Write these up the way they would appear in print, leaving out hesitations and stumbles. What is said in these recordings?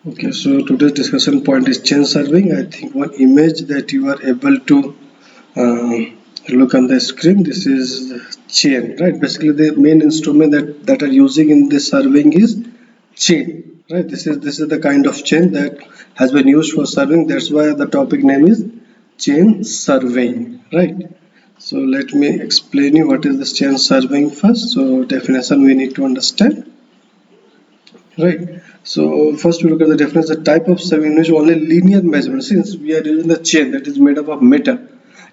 Okay, so today's discussion point is chain surveying. I think one image that you are able to look on the screen. This is chain, right? Basically, the main instrument that are using in this surveying is chain, right? This is the kind of chain that has been used for surveying. That's why the topic name is chain surveying, right? So let me explain you what is this chain surveying first. So definition we need to understand. Right. So first we look at the difference. The type of survey in which only linear measurement. Since we are using the chain that is made up of metal,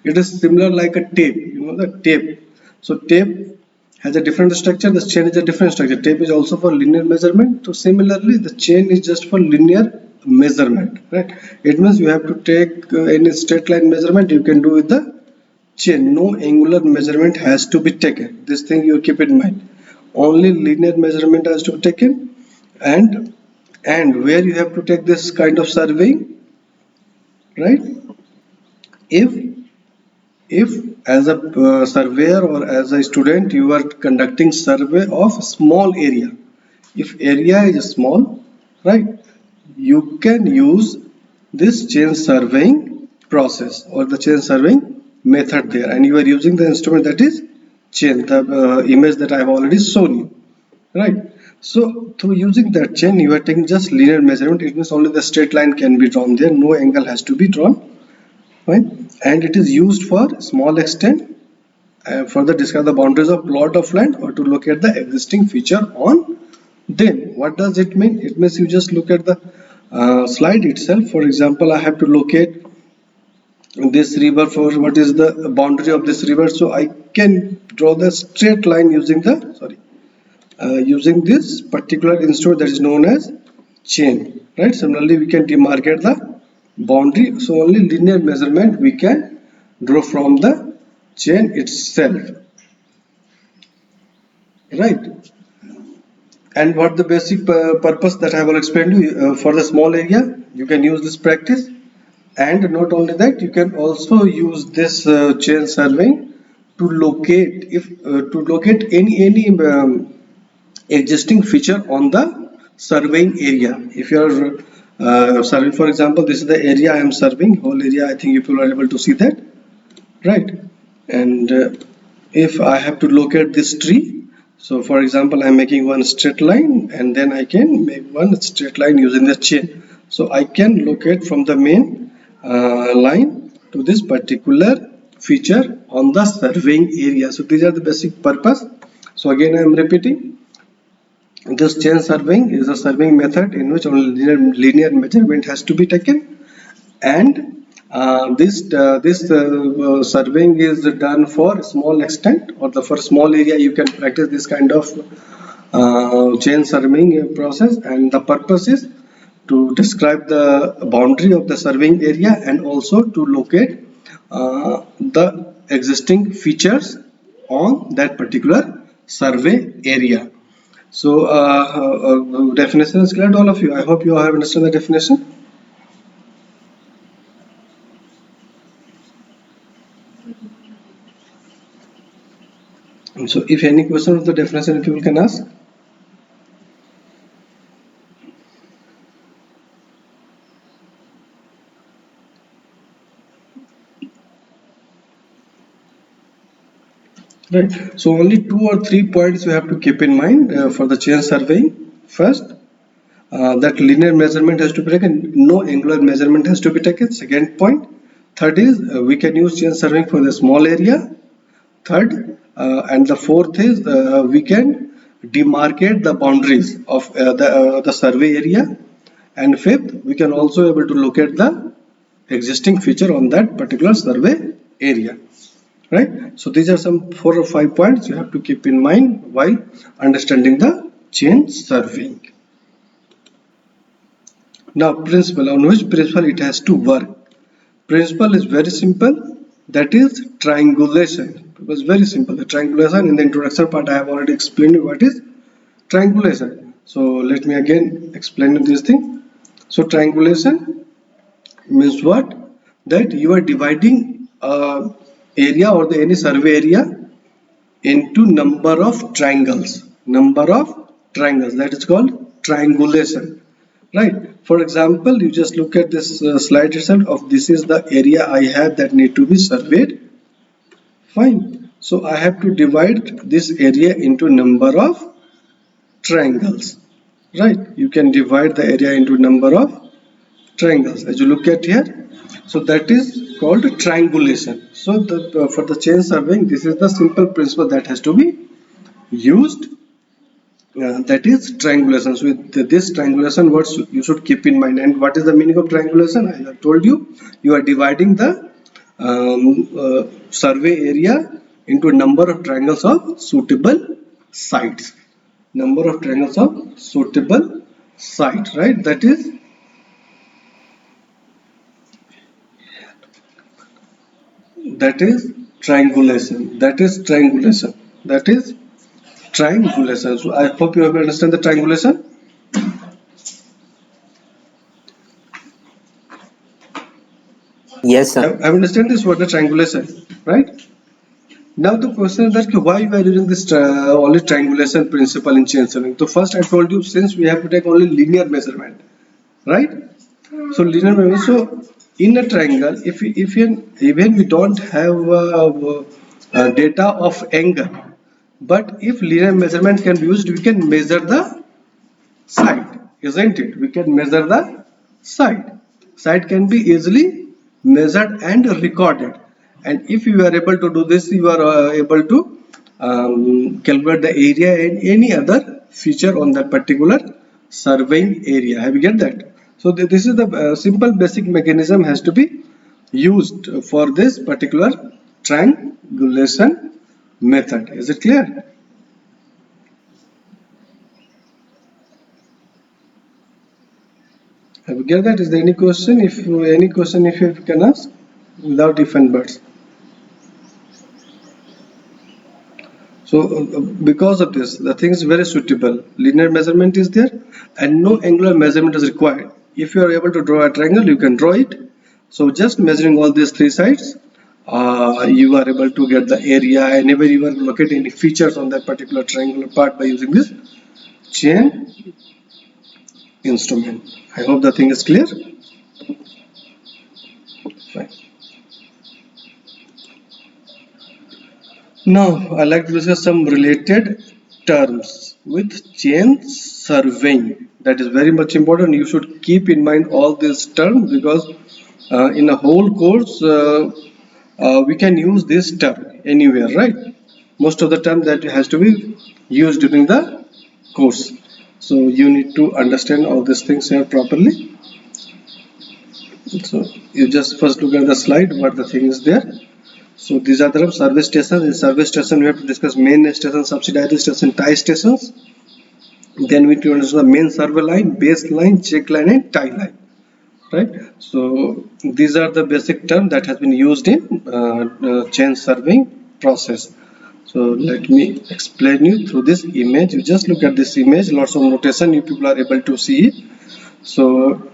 it is similar like a tape. You know the tape. So tape has a different structure. The chain is a different structure. Tape is also for linear measurement. So similarly, the chain is just for linear measurement. Right. It means you have to take any straight line measurement. You can do with the chain. No angular measurement has to be taken. This thing you keep in mind. Only linear measurement has to be taken, and where you have to take this kind of surveying, right? If if as a surveyor or as a student you are conducting survey of small area, if area is small, right, you can use this chain surveying process or the chain surveying method there, and you are using the instrument that is chain, the image that I have already shown you, right? So through using that chain you are taking just linear measurement. It means only the straight line can be drawn there, no angle has to be drawn, right? And it is used for small extent, further describe the boundaries of plot of land or to locate the existing feature on them. What does it mean? It means you just look at the slide itself. For example, I have to locate this river. For what is the boundary of this river, so I can draw the straight line using the using this particular instrument that is known as chain, right? Similarly, we can demarcate the boundary. So only linear measurement we can draw from the chain itself, right? And what the basic purpose that I will explain to you, for the small area you can use this practice. And not only that, you can also use this chain surveying to locate, if to locate any existing feature on the surveying area. If you are surveying, for example, this is the area I am surveying, whole area. I think you are able to see that, right? And if I have to locate this tree, so for example, I am making one straight line, and then I can make one straight line using the chain. So I can locate from the main line to this particular feature on the surveying area. So these are the basic purpose. So again I am repeating, this chain surveying is a surveying method in which only linear measurement has to be taken, and this surveying is done for small extent, or the for small area you can practice this kind of chain surveying process. And the purpose is to describe the boundary of the surveying area and also to locate the existing features on that particular survey area. So definition is clear to all of you. I hope you have understood the definition. So if any question of the definition, people can ask. Right. So only 2 or 3 points you have to keep in mind for the chain surveying. First, that linear measurement has to be taken, no angular measurement has to be taken. Second point. Third is we can use chain surveying for the small area. Third, and the fourth is we can demarcate the boundaries of the survey area. And fifth, we can also able to locate the existing feature on that particular survey area, right? So these are some 4 or 5 points you have to keep in mind while understanding the chain surveying. Now principle, on which principle it has to work. Principle is very simple, that is triangulation. It was very simple. The triangulation in the introduction part I have already explained what is triangulation. So let me again explain this thing. So triangulation means what? That you are dividing area or the any survey area into number of triangles. Number of triangles, that is called triangulation. right? For example, you just look at this slide itself of this is the area I have that need to be surveyed. Fine. So I have to divide this area into number of triangles, right? You can divide the area into number of triangles as you look at here. So that is called triangulation. So for the chain surveying, this is the simple principle that has to be used. That is triangulation. So with this triangulation words you should keep in mind. And what is the meaning of triangulation? I have told you, you are dividing the survey area into a number of triangles of suitable sides. Number of triangles of suitable sides, right? That is triangulation. That is triangulation. That is triangulation. So I hope you have understand the triangulation. Yes, sir. I understand this word, the triangulation, right? Now the question is that why we are using this only triangulation principle in chain surveying. So first I told you, since we have to take only linear measurement, right? So linear measurement. So in a triangle, even we don't have data of angle, but if linear measurement can be used, we can measure the side, isn't it? We can measure the side. Side can be easily measured and recorded. And if you are able to do this, you are able to calculate the area and any other feature on that particular surveying area. Have you get that? So this is the simple basic mechanism has to be used for this particular triangulation method. Is it clear? Have you get that? Is there any question? If any question, if you can ask without if and buts. So because of this, the thing is very suitable. Linear measurement is there, and no angular measurement is required. If you are able to draw a triangle, you can draw it. So just measuring all these three sides, you are able to get the area, and whenever you are locating any features on that particular triangular part by using this chain instrument. I hope the thing is clear. Fine. Now, I like to discuss some related terms with chain surveying. That is very much important. You should keep in mind all these terms because in a whole course we can use this term anywhere, right? Most of the term that has to be used during the course. So you need to understand all these things here properly. So you just first look at the slide what the thing is there. So these are the service stations. In service station, we have to discuss main station, subsidiary station, tie stations. Then we need to understand the main survey line, base line, check line, and tie line. Right. So these are the basic terms that has been used in chain surveying process. So let me explain you through this image. You just look at this image. Lots of notation. You people are able to see it. So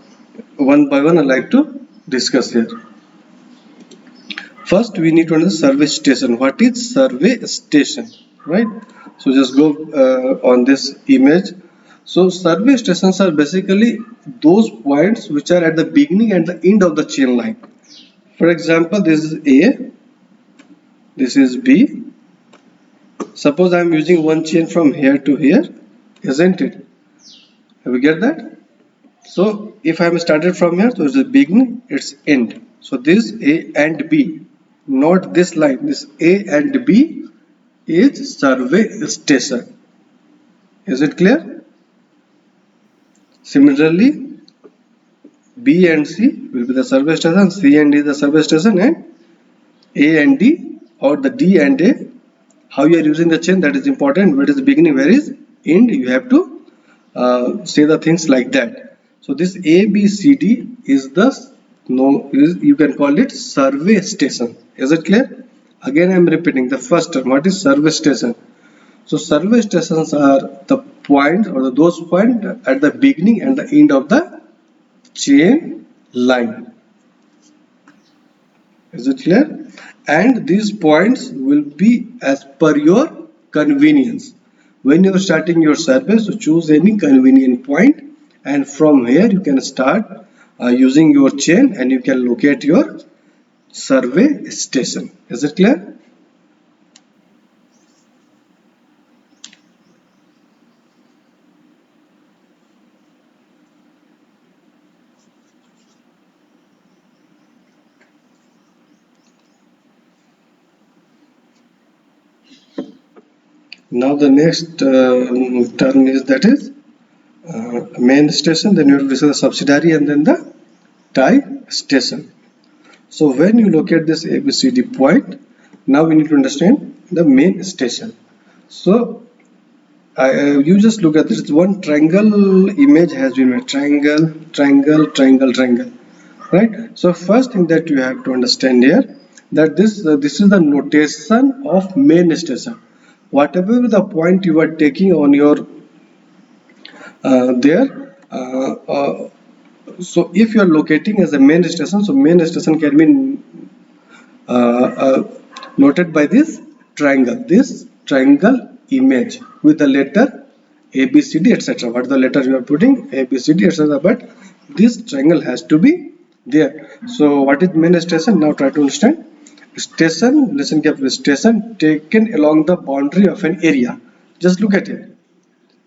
one by one, I like to discuss here. First, we need to understand survey station. What is survey station, right? So just go on this image. So survey stations are basically those points which are at the beginning and the end of the chain line. For example, this is A, this is B. Suppose I am using one chain from here to here, isn't it? Have you get that? So if I am started from here, so it's the beginning, it's end. So this A and B, not this line, this A and B is survey station. Is it clear? Similarly, B and C will be the survey station, C and D is the survey station, and A and D or the D and A. How you are using the chain, that is important. Where is the beginning, where is end? You have to say the things like that. So this A, B, C, D is the you can call it survey station. Is it clear? Again I am repeating the first term. What is survey station? So survey stations are the points or those points at the beginning and the end of the chain line. Is it clear? And these points will be as per your convenience. When you are starting your survey, so choose any convenient point and from here you can start using your chain and you can locate your survey station. Is it clear? Now the next term is, that is main station, then you have to discuss the subsidiary and then the tie station. So when you locate this ABCD point, now we need to understand the main station. So you just look at this, one triangle image has been made, triangle, triangle, triangle, triangle, right? So first thing that you have to understand here, that this is the notation of main station. Whatever the point you are taking on your there so if you are locating as a main station, so main station can be noted by this triangle image with the letter A, B, C, D, etc. What the letter you are putting, A, B, C, D, etc. But this triangle has to be there. So what is main station? Now try to understand. Station, listen carefully, station taken along the boundary of an area. Just look at it.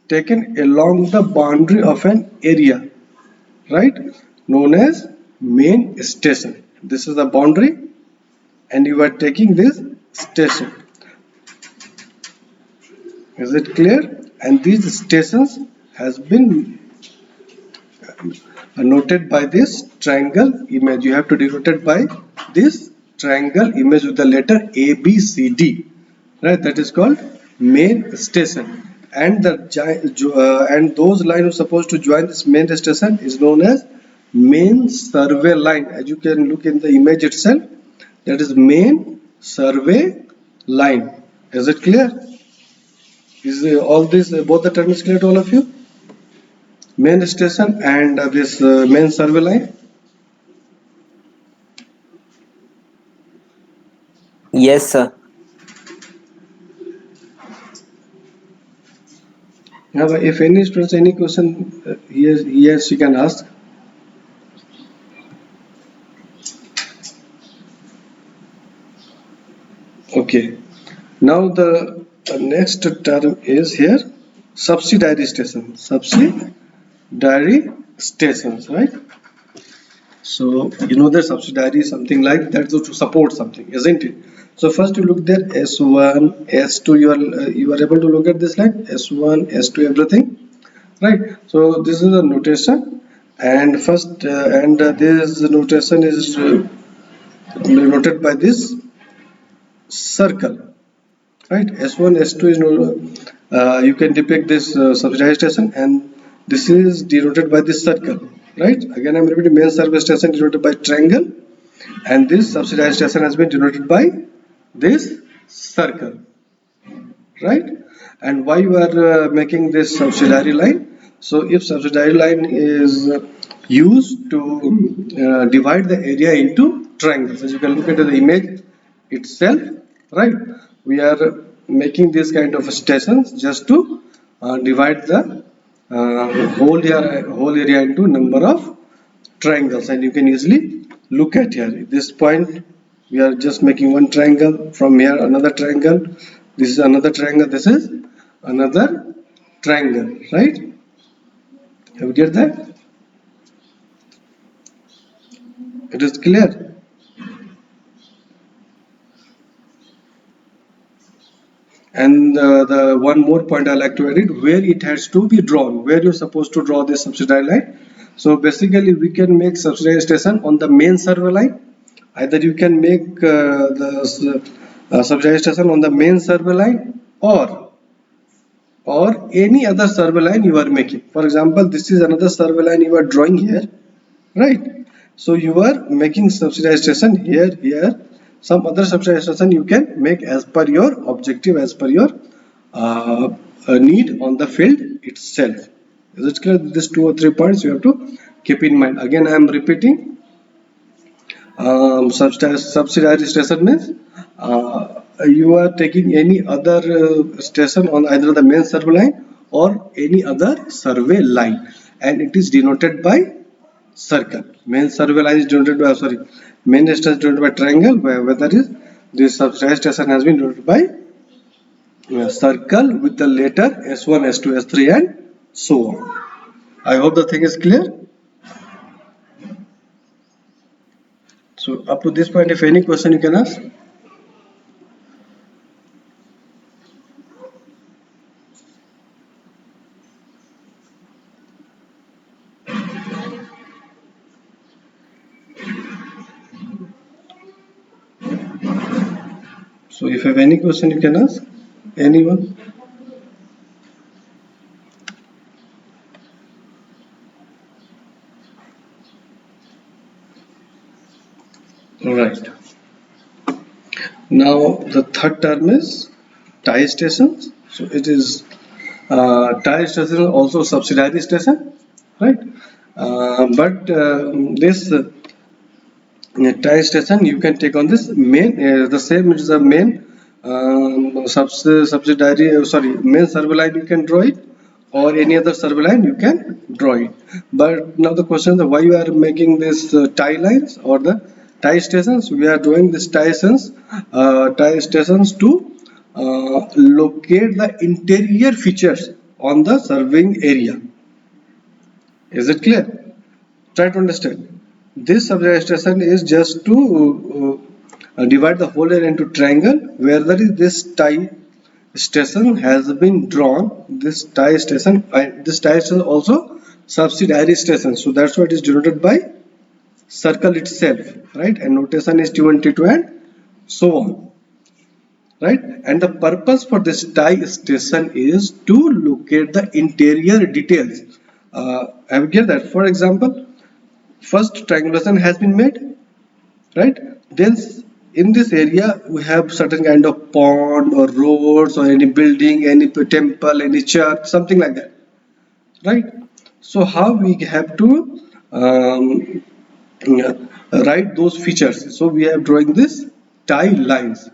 Taken along the boundary of an area, right? Known as main station. This is the boundary and you are taking this station. Is it clear? And these stations has been noted by this triangle image. You have to denote it by this triangle image with the letter A, B, C, D, right? That is called main station. And and those lines are supposed to join this main station is known as main survey line. As you can look in the image itself, that is main survey line. Is it clear? Is all this both the terms clear to all of you? Main station and this main survey line. Yes, sir. Now, if any students any question he or she can ask. Okay. Now the next term is here subsidiary station. Subsidiary stations, right? So you know that subsidiary is something like that to support something, isn't it? So first you look there S1, S2. You are able to look at this line S1, S2, everything, right? So this is a notation, and first this notation is noted by this circle, right? S1, S2 is you can depict this subsidiary station, and this is denoted by this circle, right? Again I'm repeating, main survey station denoted by triangle, and this subsidiary station has been denoted by this circle, right? And why you are making this subsidiary line? So if subsidiary line is used to divide the area into triangles, as you can look at the image itself, right? We are making this kind of stations just to divide the whole area into number of triangles, and you can easily look at here this point. We are just making one triangle, from here another triangle, this is another triangle, this is another triangle, right? Have you get that? It is clear. And the one more point I like to add it, where it has to be drawn, where you're supposed to draw this subsidiary line. So basically we can make subsidiary station on the main survey line. Either you can make the subsidiary station on the main survey line, or any other survey line you are making. For example, this is another survey line you are drawing here, right? So you are making subsidiary station here, some other subsidiary station you can make as per your objective, as per your need on the field itself. Is it clear? These 2 or 3 points you have to keep in mind. Again I am repeating, subsidiary station means you are taking any other station on either the main survey line or any other survey line, and it is denoted by circle. Main survey line is denoted by main distance denoted by triangle, whether is this subsidized station has been denoted by circle with the letter S1, S2, S3 and so on. I hope the thing is clear. So up to this point, if any question you can ask. So if you have any question you can ask anyone. Right. Now the third term is tie stations. So it is tie station also subsidiary station, right? But this tie station you can take on this main the same, it is a main subsidiary main survey line you can draw it, or any other survey line you can draw it. But now the question is why you are making this tie lines or the tie stations. We are drawing these tie stations to locate the interior features on the surveying area. Is it clear? Try to understand. This subsidiary station is just to divide the whole area into triangle where there is this tie station has been drawn. This tie station also subsidiary station. So that's why it is denoted by circle itself, right? And notation is T1, T2 and so on, right? And the purpose for this tie station is to locate the interior details. I will get that. For example, first triangulation has been made, right? Then in this area we have certain kind of pond or roads or any building, any temple, any church, something like that, right? So how we have to write those features? So we have drawing this tie lines,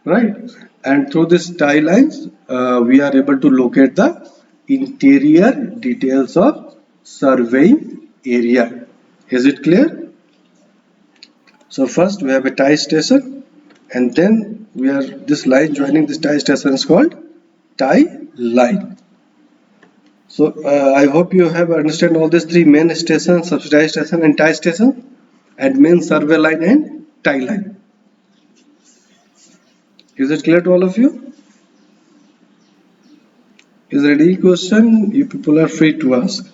right? And through this tie lines we are able to locate the interior details of surveying area. Is it clear? So first we have a tie station, and then we are this line joining this tie station is called tie line. So I hope you have understand all these three: main station, subsidiary station and tie station, and main survey line and tie line. Is it clear to all of you? Is there any question? You people are free to ask.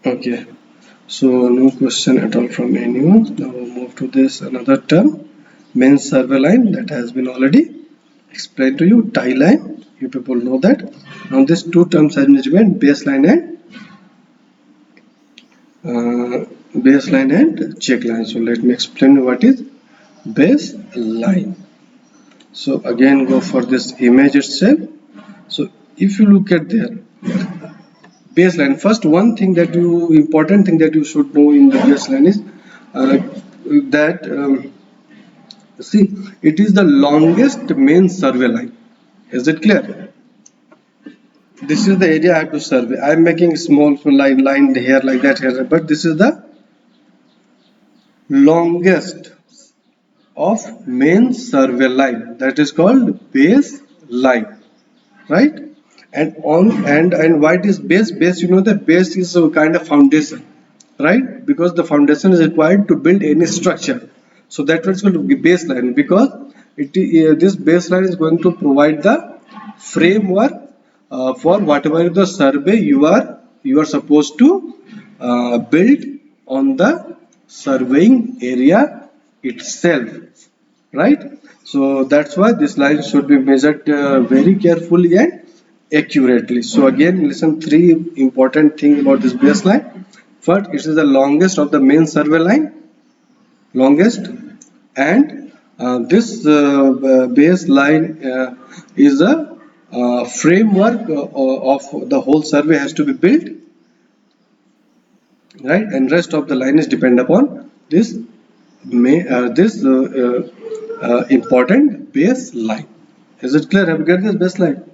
Okay, so no question at all from anyone. Now we'll move to this another term, main survey line, that has been already explained to you. Tie line, you people know that. Now these two terms have been given, baseline and check line. So let me explain what is baseline. So again go for this image itself. So if you look at there, baseline, first important thing that you should know in the baseline is that see, it is the longest main survey line. Is it clear? This is the area I have to survey. I am making small line here like that here, but this is the longest of main survey line, that is called base line, right? And what is base? You know that base is a kind of foundation, right? Because the foundation is required to build any structure. So that is going to be baseline, because this baseline is going to provide the framework for whatever the survey you are supposed to build on the surveying area itself, right? So that's why this line should be measured very carefully and accurately. So again, listen, three important things about this baseline. First, it is the longest of the main survey line, longest, and this baseline is a framework of the whole survey has to be built, right? And rest of the line is depend upon this important baseline. Is it clear? Have you got this baseline?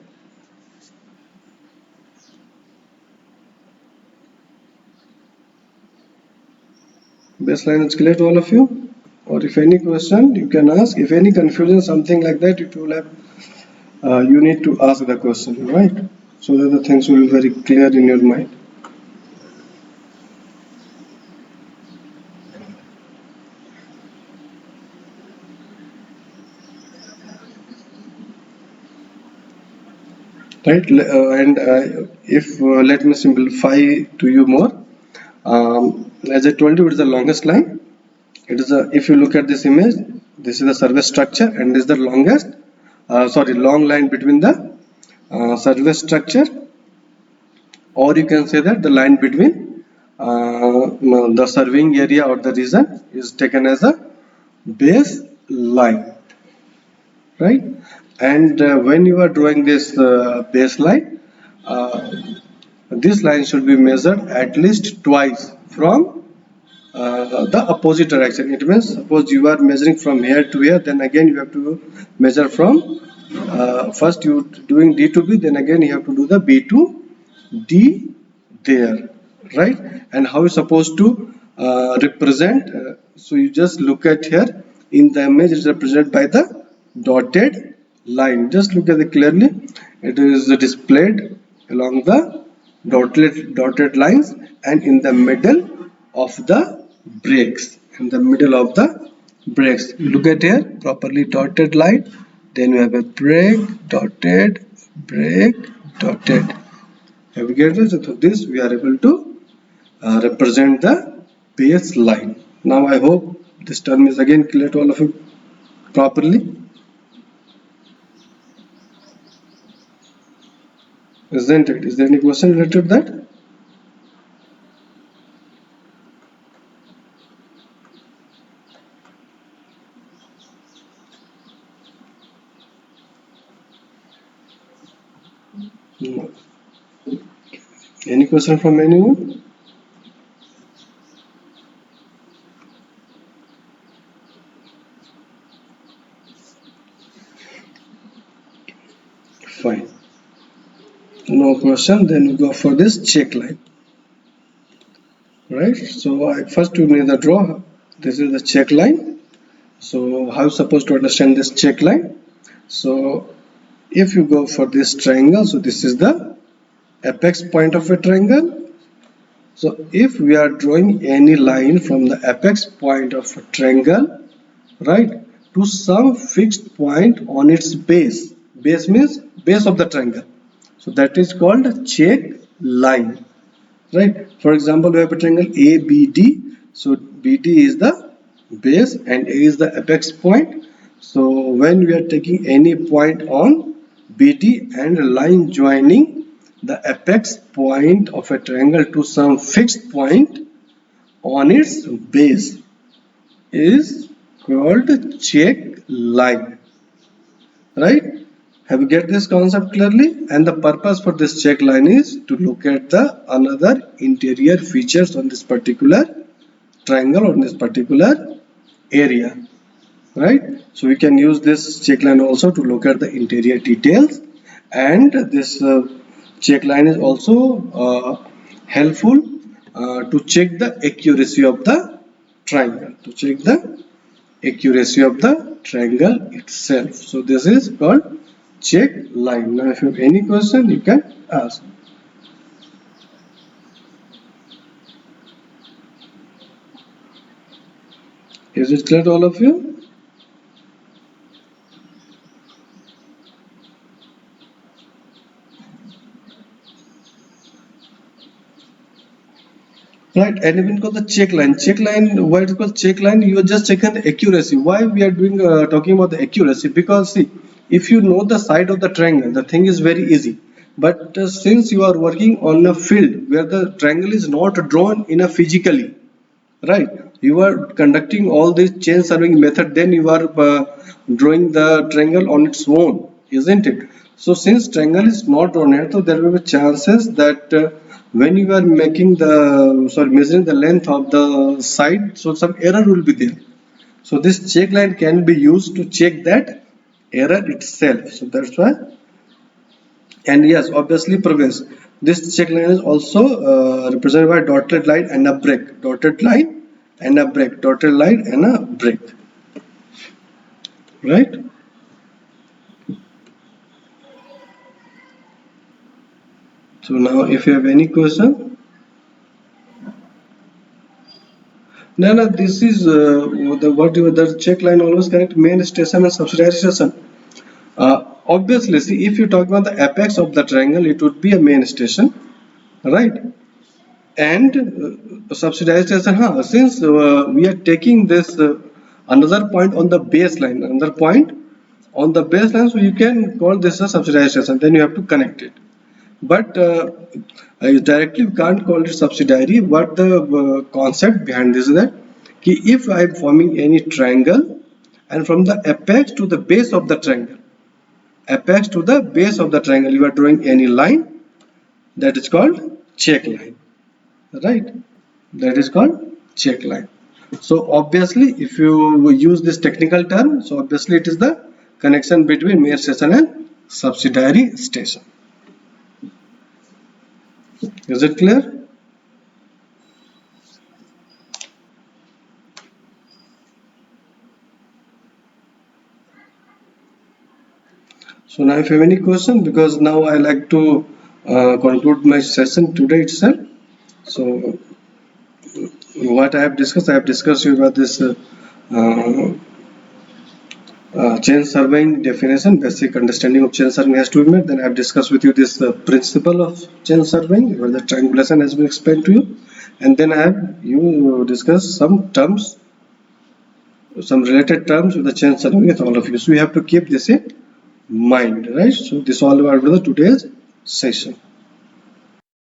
Baseline is clear to all of you? Or if any question, you can ask. If any confusion, something like that, if you will have, you need to ask the question, right? So that the things will be very clear in your mind. Right? And if let me simplify to you more. As I told you, it is the longest line. It is a, if you look at this image, this is the survey structure, and this is the longest, long line between the survey structure, or you can say that the line between the surveying area or the region is taken as a base line, right? And when you are drawing this baseline, uh, this line should be measured at least twice from the opposite direction. It means suppose you are measuring from here to here, then again you have to measure from first you doing D to B, then again you have to do the B to D there, right? And how you supposed to represent? So you just look at here in the image, it's represented by the dotted line. Just look at it clearly. It is displayed along the dotted lines and in the middle of the breaks. In the middle of the breaks. Look at here, properly dotted line. Then we have a break, dotted, break, dotted. Have you get this? So this we are able to represent the baseline. Now I hope this term is again clear to all of you properly. Isn't it? Is there any question related to that? No. Any question from anyone? Fine. No question. Then we go for this check line. Right. So first you need the draw. This is the check line. So how you supposed to understand this check line? So if you go for this triangle, so this is the apex point of a triangle. So if we are drawing any line from the apex point of a triangle, right, to some fixed point on its base. Base means base of the triangle. So that is called check line, right? For example, we have a triangle ABD. So BD is the base and A is the apex point. So when we are taking any point on BD and a line joining the apex point of a triangle to some fixed point on its base is called check line, right? Have you get this concept clearly? And the purpose for this check line is to look at the another interior features on this particular triangle or in this particular area, right? So we can use this check line also to look at the interior details, and this check line is also helpful to check the accuracy of the triangle, to check the accuracy of the triangle itself. So this is called check line. Now if you have any question you can ask. Is it clear to all of you? Right, and even called the check line. Check line, why it is called check line? You are just checking the accuracy. Why we are doing talking about the accuracy? Because see, if you know the side of the triangle, the thing is very easy. But since you are working on a field where the triangle is not drawn in a physically, right? You are conducting all this chain serving method, then you are drawing the triangle on its own, isn't it? So since triangle is not drawn here, so there will be chances that when you are making the measuring the length of the side, so some error will be there. So this check line can be used to check that error itself. So that's why. And yes, obviously progress. This check line is also represented by dotted line and a break. Dotted line and a break. Dotted line and a break. Right? So now if you have any question. No, this is the check line always connect main station and subsidiary station. Obviously, see, if you talk about the apex of the triangle, it would be a main station, right? And subsidiary station, since we are taking this another point on the baseline, another point on the baseline, so you can call this a subsidiary station. Then you have to connect it. But directly you can't call it subsidiary. What the concept behind this is that if I am forming any triangle and from the apex to the base of the triangle, apex to the base of the triangle, you are drawing any line, that is called check line, right? That is called check line. So obviously, if you use this technical term, so obviously it is the connection between main station and subsidiary station. Is it clear? So now if you have any question, because now I like to conclude my session today itself. So what I have discussed you about this chain surveying definition, basic understanding of chain surveying has to be made. Then I have discussed with you this principle of chain surveying, where the triangulation has been explained to you. And then I have you discuss some terms, some related terms with the chain surveying with all of you. So you have to keep this in mind, right? So this all about the today's session.